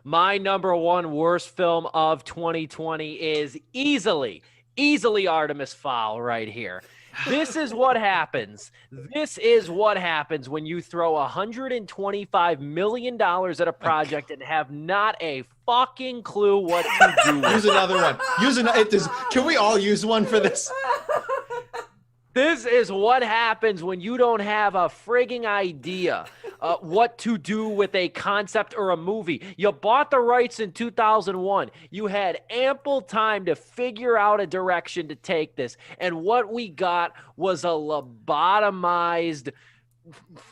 My number one worst film of 2020 is easily Artemis Fowl right here. This is what happens. This is what happens when you throw $125 million at a project and have not a fucking clue what to do with Use another one. Can we all use one for this? This is what happens when you don't have a frigging idea what to do with a concept or a movie. You bought the rights in 2001. You had ample time to figure out a direction to take this. And what we got was a lobotomized,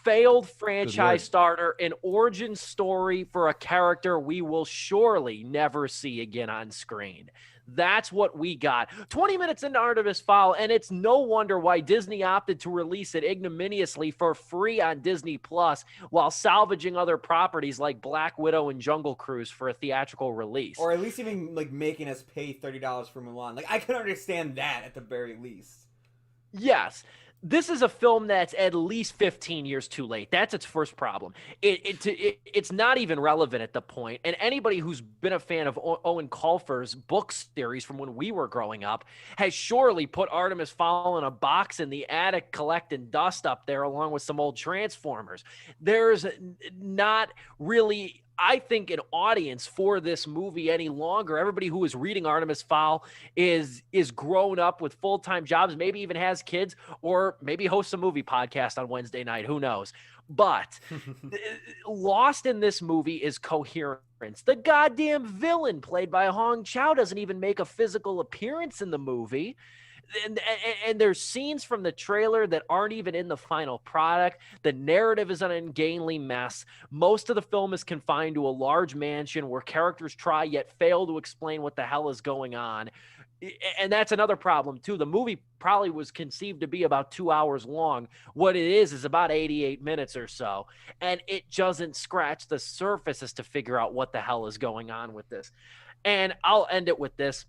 failed franchise starter, an origin story for a character we will surely never see again on screen. That's what we got. 20 minutes into Artemis Fowl, and it's no wonder why Disney opted to release it ignominiously for free on Disney Plus while salvaging other properties like Black Widow and Jungle Cruise for a theatrical release. Or at least even like making us pay $30 for Mulan. Like, I can understand that at the very least. Yes. This is a film that's at least 15 years too late. That's its first problem. It's not even relevant at the point. And anybody who's been a fan of Owen Colfer's book series from when we were growing up has surely put Artemis Fowl in a box in the attic collecting dust up there along with some old Transformers. There's not really, I think, an audience for this movie any longer. Everybody who is reading Artemis Fowl is grown up with full-time jobs, maybe even has kids, or maybe hosts a movie podcast on Wednesday night. Who knows? But lost in this movie is coherence. The goddamn villain played by Hong Chow doesn't even make a physical appearance in the movie. And there's scenes from the trailer that aren't even in the final product. The narrative is an ungainly mess. Most of the film is confined to a large mansion where characters try yet fail to explain what the hell is going on. And that's another problem, too. The movie probably was conceived to be about 2 hours long. What it is about 88 minutes or so. And it doesn't scratch the surface as to figure out what the hell is going on with this. And I'll end it with this.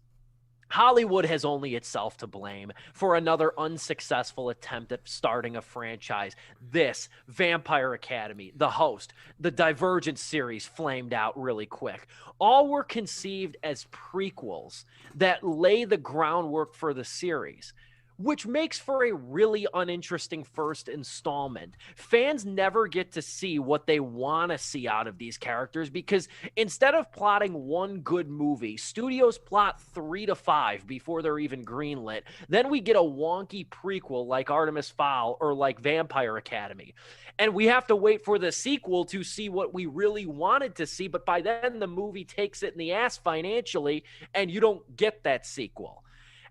Hollywood has only itself to blame for another unsuccessful attempt at starting a franchise. This, Vampire Academy, The Host, the Divergent series flamed out really quick. All were conceived as prequels that lay the groundwork for the series, which makes for a really uninteresting first installment. Fans never get to see what they want to see out of these characters because instead of plotting one good movie, studios plot 3 to 5 before they're even greenlit. Then we get a wonky prequel like Artemis Fowl or like Vampire Academy. And we have to wait for the sequel to see what we really wanted to see. But by then, the movie takes it in the ass financially, and you don't get that sequel.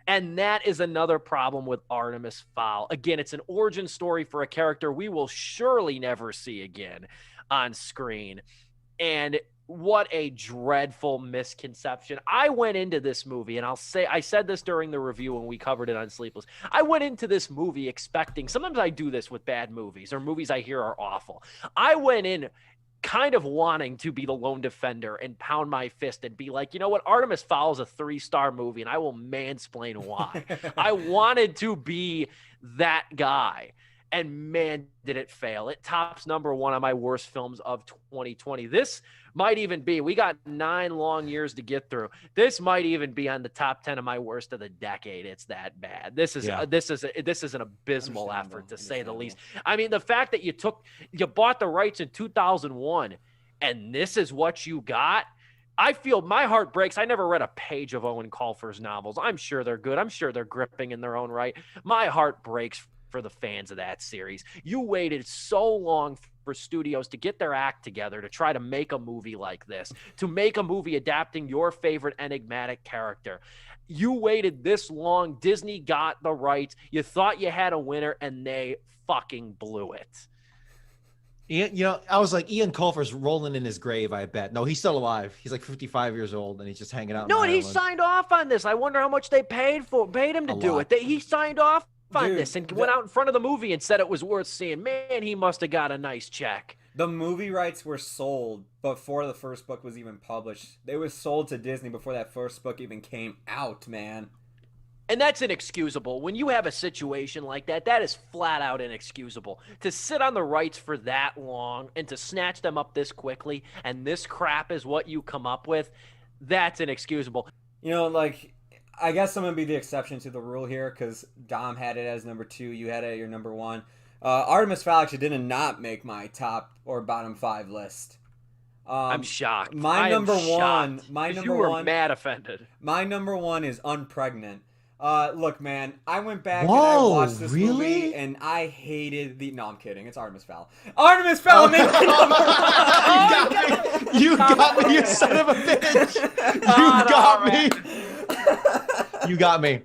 And that is another problem with Artemis Fowl. Again, it's an origin story for a character we will surely never see again on screen. And what a dreadful misconception. I went into this movie, and I said this during the review when we covered it on Sleepless. I went into this movie expecting, sometimes I do this with bad movies or movies I hear are awful. I went in kind of wanting to be the lone defender and pound my fist and be like, you know what, Artemis Fowl is a 3-star movie, and I will mansplain why. I wanted to be that guy, and man, did it fail. It tops number 1 on my worst films of 2020. This might even be, we got 9 long years to get through. This might even be on the top 10 of my worst of the decade. It's that bad. This is an abysmal effort, to say the least. I mean, the fact that you bought the rights in 2001 and this is what you got. I feel my heart breaks. I never read a page of Owen Colfer's novels. I'm sure they're good. I'm sure they're gripping in their own right. My heart breaks for the fans of that series. You waited so long for studios to get their act together to try to make a movie like this, to make a movie adapting your favorite enigmatic character. You waited this long. Disney got the rights. You thought you had a winner, and they fucking blew it. I was like, Ian Colfer's rolling in his grave, I bet. No, he's still alive. He's like 55 years old, and he's just hanging out. No, and he signed off on this. I wonder how much they paid him to do it. He signed off on this and went out in front of the movie and said it was worth seeing. Man, he must have got a nice check. The movie rights were sold before the first book was even published. They was sold to Disney before that first book even came out, man. And that's inexcusable. When you have a situation like that, that is flat out inexcusable. To sit on the rights for that long and to snatch them up this quickly, and this crap is what you come up with, that's inexcusable. You know, like, I guess I'm going to be the exception to the rule here because Dom had it as number 2. You had it at your number 1. Artemis Fowl actually did not make my top or bottom 5 list. I'm shocked. My number one. You were mad offended. My number 1 is Unpregnant. Look, man, I went back and I watched this movie, and I hated the. No, I'm kidding. It's Artemis Fowl. Artemis Fowl made my number 1. You got me, you son of a bitch. You got me.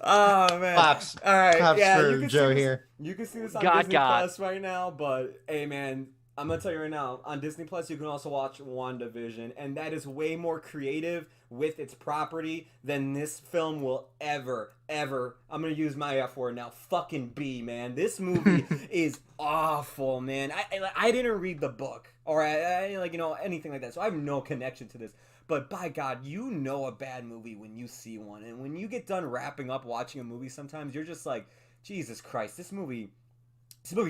Oh man. Claps. All right. Claps yeah, for Joe here. You can see this on Disney Plus right now, but hey, man. I'm gonna tell you right now, on Disney Plus, you can also watch WandaVision, and that is way more creative with its property than this film will ever. I'm gonna use my F word now. Fucking be, man. This movie is awful, man. I didn't read the book or I like anything like that, so I have no connection to this. But by God, you know a bad movie when you see one, and when you get done wrapping up watching a movie, sometimes you're just like, Jesus Christ, this movie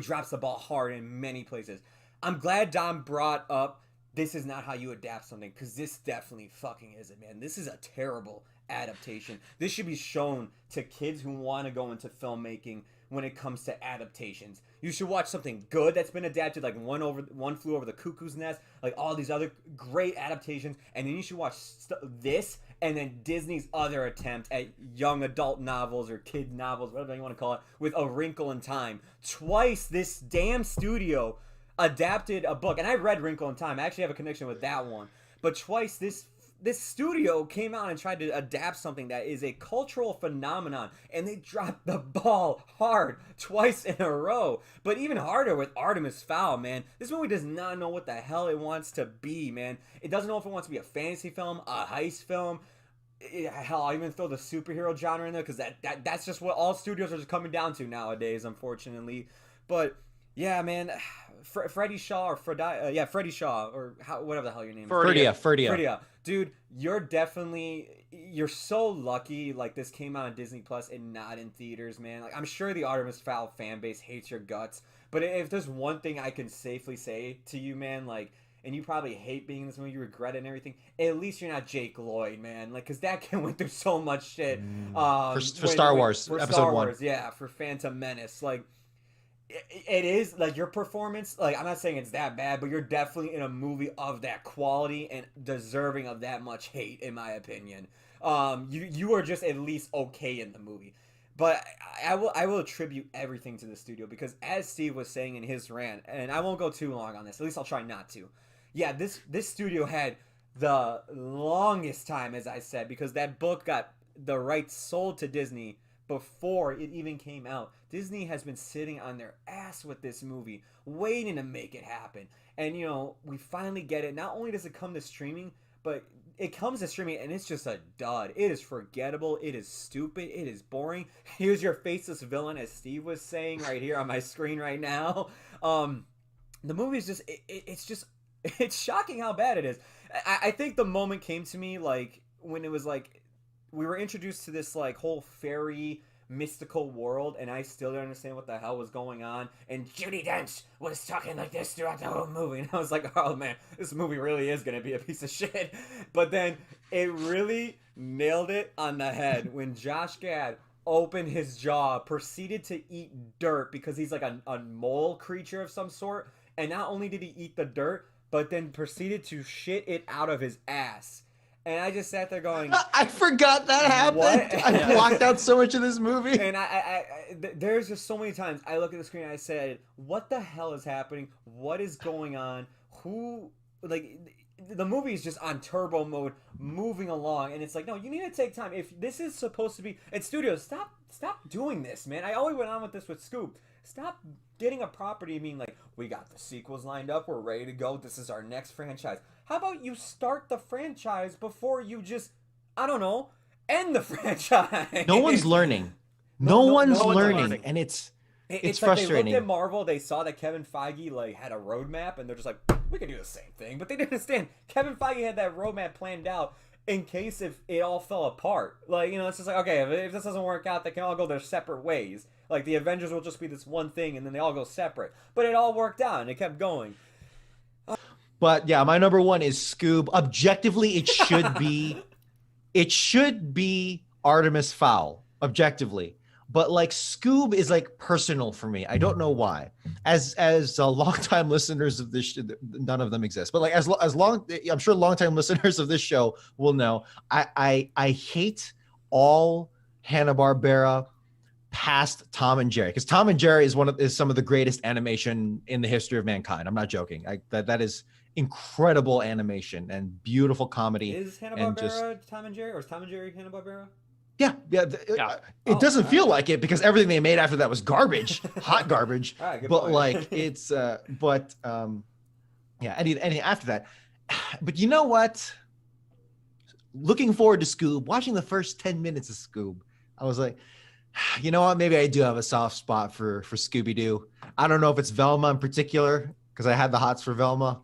drops the ball hard in many places. I'm glad Dom brought up this is not how you adapt something, because this definitely fucking isn't, man. This is a terrible adaptation. This should be shown to kids who want to go into filmmaking when it comes to adaptations. You should watch something good that's been adapted, like One Flew Over the Cuckoo's Nest, like all these other great adaptations, and then you should watch this, and then Disney's other attempt at young adult novels or kid novels, whatever you want to call it, with A Wrinkle in Time. Twice this damn studio adapted a book, and I read Wrinkle in Time. I actually have a connection with that one. But twice this studio came out and tried to adapt something that is a cultural phenomenon, and they dropped the ball hard twice in a row. But even harder with Artemis Fowl, man. This movie does not know what the hell it wants to be, man. It doesn't know if it wants to be a fantasy film, a heist film. Hell, I'll even throw the superhero genre in there, because that's just what all studios are just coming down to nowadays, unfortunately. But yeah, man, Freddie Shaw or Freddie Shaw or whatever the hell your name is. Ferdia. Dude, you're so lucky. Like, this came out on Disney Plus and not in theaters, man. Like, I'm sure the Artemis Fowl fan base hates your guts, but if there's one thing I can safely say to you, man, like, and you probably hate being in this movie, you regret it and everything, at least you're not Jake Lloyd, man. Like, because that kid went through so much shit. For Star Wars, Episode 1. Yeah, for Phantom Menace. Like, it is, like, your performance, like, I'm not saying it's that bad, but you're definitely in a movie of that quality and deserving of that much hate, in my opinion. You are just at least okay in the movie. But I will attribute everything to the studio, because as Steve was saying in his rant, and I won't go too long on this, at least I'll try not to. Yeah, this studio had the longest time, as I said, because that book got the rights sold to Disney before it even came out. Disney has been sitting on their ass with this movie, waiting to make it happen. And, we finally get it. Not only does it come to streaming, but it comes to streaming and it's just a dud. It is forgettable. It is stupid. It is boring. Here's your faceless villain, as Steve was saying right here on my screen right now. The movie is just, it's shocking how bad it is. I think the moment came to me, like, when it was like, we were introduced to this, like, whole fairy mystical world, and I still didn't understand what the hell was going on, and Judi Dench was talking like this throughout the whole movie, and I was like, oh man, this movie really is gonna be a piece of shit. But then it really nailed it on the head when Josh Gad opened his jaw, proceeded to eat dirt, because he's like a mole creature of some sort, and not only did he eat the dirt, but then proceeded to shit it out of his ass. And I just sat there going, I forgot that happened. What? I blocked out so much of this movie. And there's just so many times I look at the screen and I said, what the hell is happening? What is going on? The movie is just on turbo mode, moving along. And it's like, no, you need to take time. If this is supposed to be, and studios, stop doing this, man. I always went on with this with Scoop. Stop getting a property and being like, we got the sequels lined up, we're ready to go, this is our next franchise. How about you start the franchise before you just, I don't know, end the franchise? No one's learning. No one's learning. And it's frustrating. Like they looked at Marvel, they saw that Kevin Feige like had a roadmap, and they're just like, we can do the same thing. But they didn't understand. Kevin Feige had that roadmap planned out, in case if it all fell apart. Like, you know, it's just like, okay, if this doesn't work out, they can all go their separate ways. Like, the Avengers will just be this one thing, and then they all go separate. But it all worked out, and it kept going. But yeah, my number one is Scoob. Objectively, it should be Artemis Fowl. Objectively, but like Scoob is like personal for me. I don't know why. As longtime listeners of this, none of them exist. But like as long, I'm sure longtime listeners of this show will know. I hate all Hanna-Barbera past Tom and Jerry, because Tom and Jerry is some of the greatest animation in the history of mankind. I'm not joking. That is incredible animation and beautiful comedy. Is Hanna-Barbera Tom and Jerry, or is Tom and Jerry Hanna-Barbera? Yeah. It doesn't feel like it because everything they made after that was garbage, hot garbage. All right, good but point. like it's, any after that. But you know what? Looking forward to Scoob. Watching the first 10 minutes of Scoob, I was like, you know what? Maybe I do have a soft spot for Scooby-Doo. I don't know if it's Velma in particular, because I had the hots for Velma,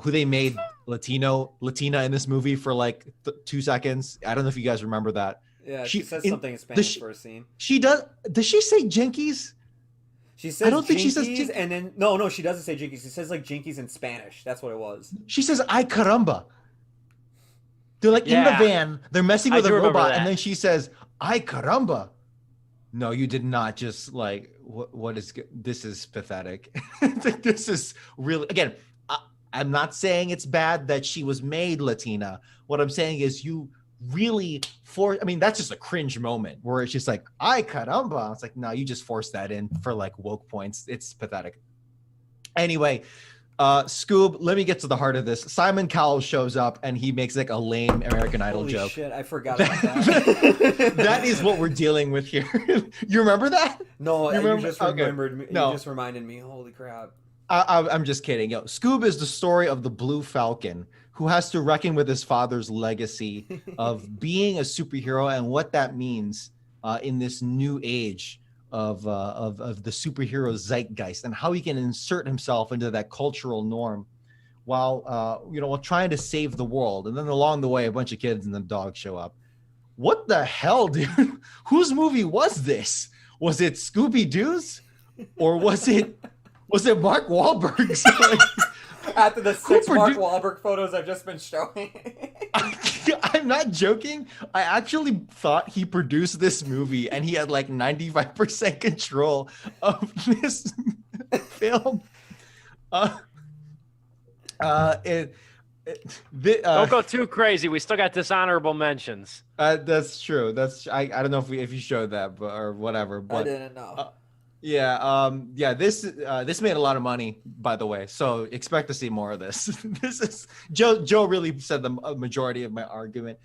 who they made Latina in this movie for like 2 seconds. I don't know if you guys remember that. Yeah, she says something in Spanish for a scene. She does. Does she say Jinkies? She says I don't think Jinkies, she says Jinkies. and then no, she doesn't say Jinkies. She says like Jinkies in Spanish. That's what it was. She says "Ay caramba." They're like in the van. They're messing with a robot, and then she says "Ay caramba." No, you did not just like what is this is pathetic. This is really, again, I'm not saying it's bad that she was made Latina. What I'm saying is you really that's just a cringe moment where it's just like, ay caramba. It's like, no, you just forced that in for like woke points. It's pathetic. Anyway, Scoob, let me get to the heart of this. Simon Cowell shows up and he makes like a lame American Idol Holy joke. Shit, I forgot about that. That is what we're dealing with here. You remember that? No, you just remembered me. No. You just reminded me. Holy crap. I'm just kidding. Scoob is the story of the Blue Falcon who has to reckon with his father's legacy of being a superhero and what that means in this new age of the superhero zeitgeist, and how he can insert himself into that cultural norm while trying to save the world. And then along the way, a bunch of kids and the dog show up. What the hell, dude? Whose movie was this? Was it Scooby-Doo's, or was it Mark Wahlberg's? After the 6 Mark Wahlberg photos I've just been showing. I'm not joking. I actually thought he produced this movie and he had like 95% control of this film. Don't go too crazy. We still got dishonorable mentions. That's true. I don't know if you showed that or whatever. But I didn't know. This made a lot of money, by the way, so expect to see more of this. This is Joe really said the majority of my argument.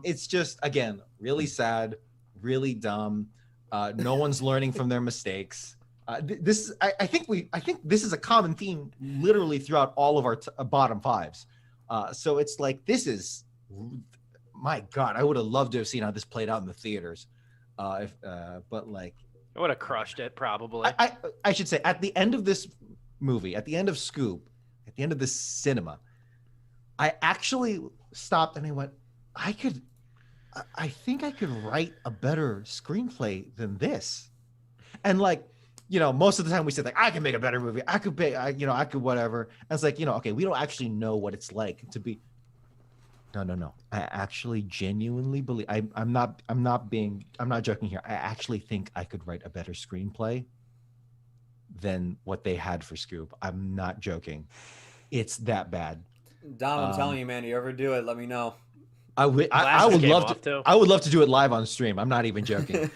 It's just, again, really sad, really dumb. No one's learning from their mistakes. I think this is a common theme literally throughout all of our bottom fives. So it's like, this is, my God, I would have loved to have seen how this played out in the theaters. But like, I would have crushed it, probably. I should say, at the end of this movie, at the end of Scoob, at the end of this cinema, I actually stopped and I went, I think I could write a better screenplay than this. And like, most of the time we said like, I can make a better movie. I could whatever. And it's like, okay, we don't actually know what it's like to be. No. I actually genuinely believe, I'm not joking here. I actually think I could write a better screenplay than what they had for Scoob. I'm not joking. It's that bad. Dom, I'm telling you, man, you ever do it, let me know. I would love to do it live on stream. I'm not even joking.